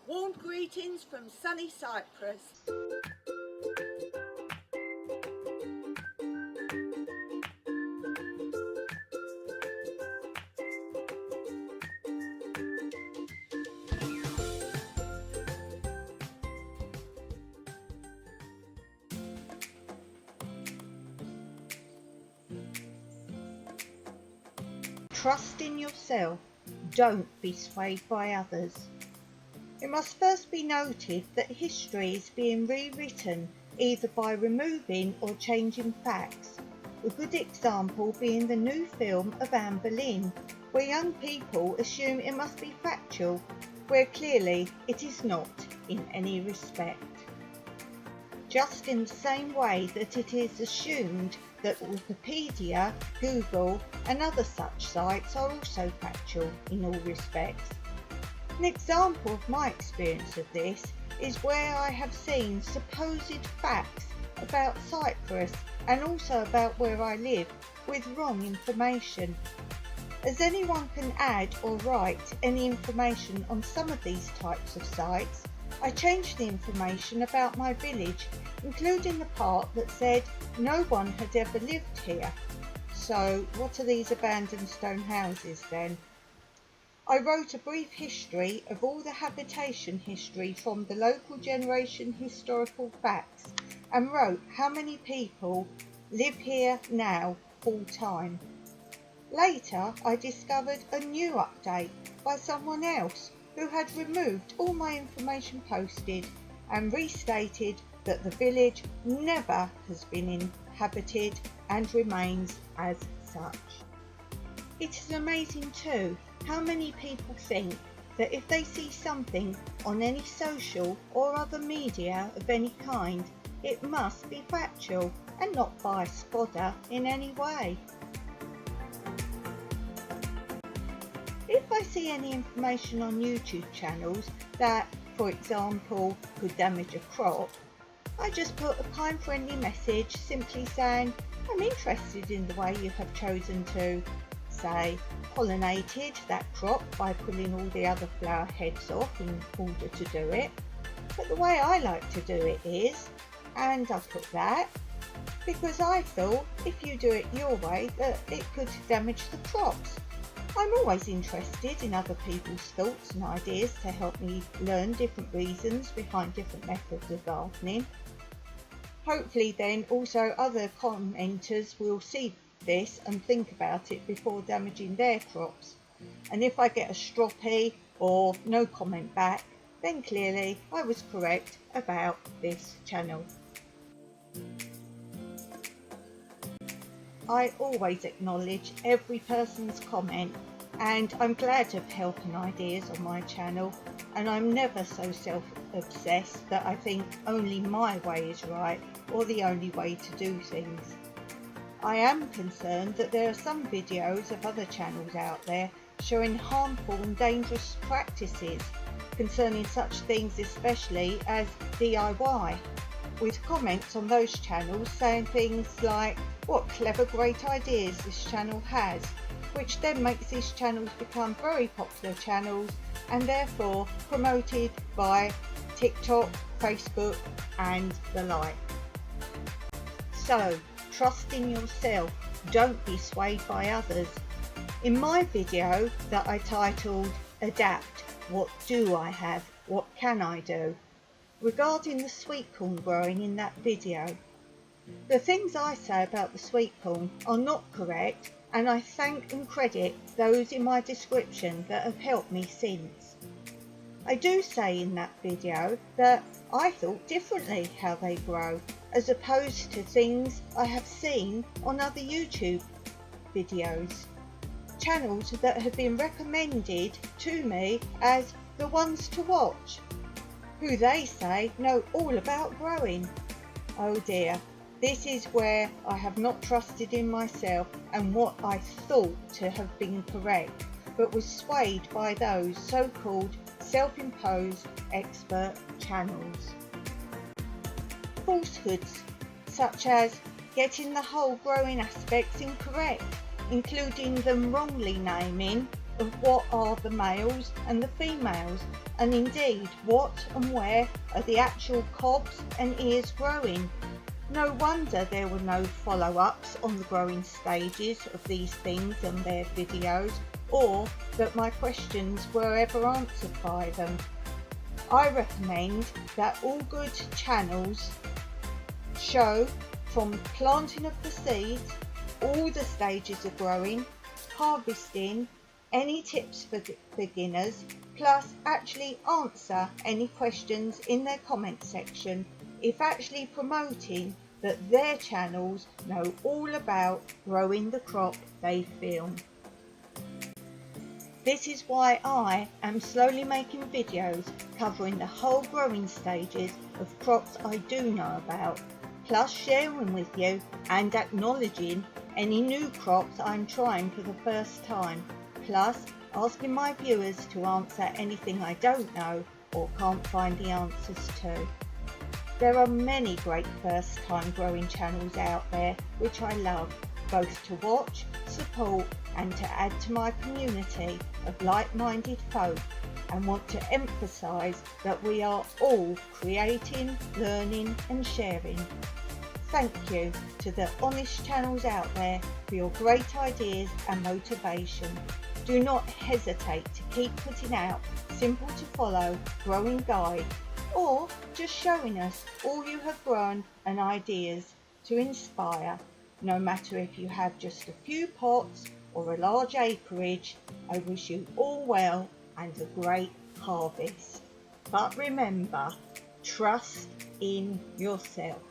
Warm greetings from sunny Cyprus. Trust in yourself, don't be swayed by others. It must first be noted that history is being rewritten either by removing or changing facts. A good example being the new film of Anne Boleyn, where young people assume it must be factual, where clearly it is not in any respect. Just in the same way that it is assumed that Wikipedia, Google and other such sites are also factual in all respects. An example of my experience of this is where I have seen supposed facts about Cyprus and also about where I live with wrong information. As anyone can add or write any information on some of these types of sites, I changed the information about my village, including the part that said no one had ever lived here. So what are these abandoned stone houses then? I wrote a brief history of all the habitation history from the local generation historical facts and wrote how many people live here now full time. Later I discovered a new update by someone else who had removed all my information posted and restated that the village never has been inhabited and remains as such. It is amazing too how many people think that if they see something on any social or other media of any kind, it must be factual and not biased fodder in any way. If I see any information on YouTube channels that, for example, could damage a crop, I just put a kind friendly message simply saying, I'm interested in the way you have chosen to, say, pollinated that crop by pulling all the other flower heads off in order to do it. But the way I like to do it is, and I put that, because I thought if you do it your way that it could damage the crops. I'm always interested in other people's thoughts and ideas to help me learn different reasons behind different methods of gardening. Hopefully then also other commenters will see this and think about it before damaging their crops. And if I get a stroppy or no comment back, then clearly I was correct about this channel. I always acknowledge every person's comment, and I'm glad of help and ideas on my channel, and I'm never so self-obsessed that I think only my way is right or the only way to do things. I am concerned that there are some videos of other channels out there showing harmful and dangerous practices concerning such things, especially as DIY, with comments on those channels saying things like, what clever great ideas this channel has, which then makes these channels become very popular channels and therefore promoted by TikTok, Facebook and the like. So, trust in yourself, don't be swayed by others. In my video that I titled Adapt, What Do I Have? What Can I Do? Regarding the sweetcorn growing in that video, the things I say about the sweetcorn are not correct, and I thank and credit those in my description that have helped me since. I do say in that video that I thought differently how they grow, as opposed to things I have seen on other YouTube videos, channels that have been recommended to me as the ones to watch, who they say know all about growing. Oh dear. This is where I have not trusted in myself and what I thought to have been correct, but was swayed by those so-called self-imposed expert channels. Falsehoods such as getting the whole growing aspects incorrect, including them wrongly naming of what are the males and the females, And indeed, what and where are the actual cobs and ears growing? No wonder there were no follow-ups on the growing stages of these things on their videos, or that my questions were ever answered by them. I recommend that all good channels show from planting of the seeds, all the stages of growing, harvesting, any tips for beginners, plus actually answer any questions in their comment section, if actually promoting that their channels know all about growing the crop they film. This is why I am slowly making videos covering the whole growing stages of crops I do know about, plus sharing with you and acknowledging any new crops I'm trying for the first time, plus asking my viewers to answer anything I don't know or can't find the answers to. There are many great first time growing channels out there which I love, both to watch, support and to add to my community of like-minded folk, and want to emphasise that we are all creating, learning and sharing. Thank you to the honest channels out there for your great ideas and motivation. Do not hesitate to keep putting out simple to follow growing guides, or just showing us all you have grown and ideas to inspire. No matter if you have just a few pots or a large acreage, I wish you all well and a great harvest. But remember, trust in yourself.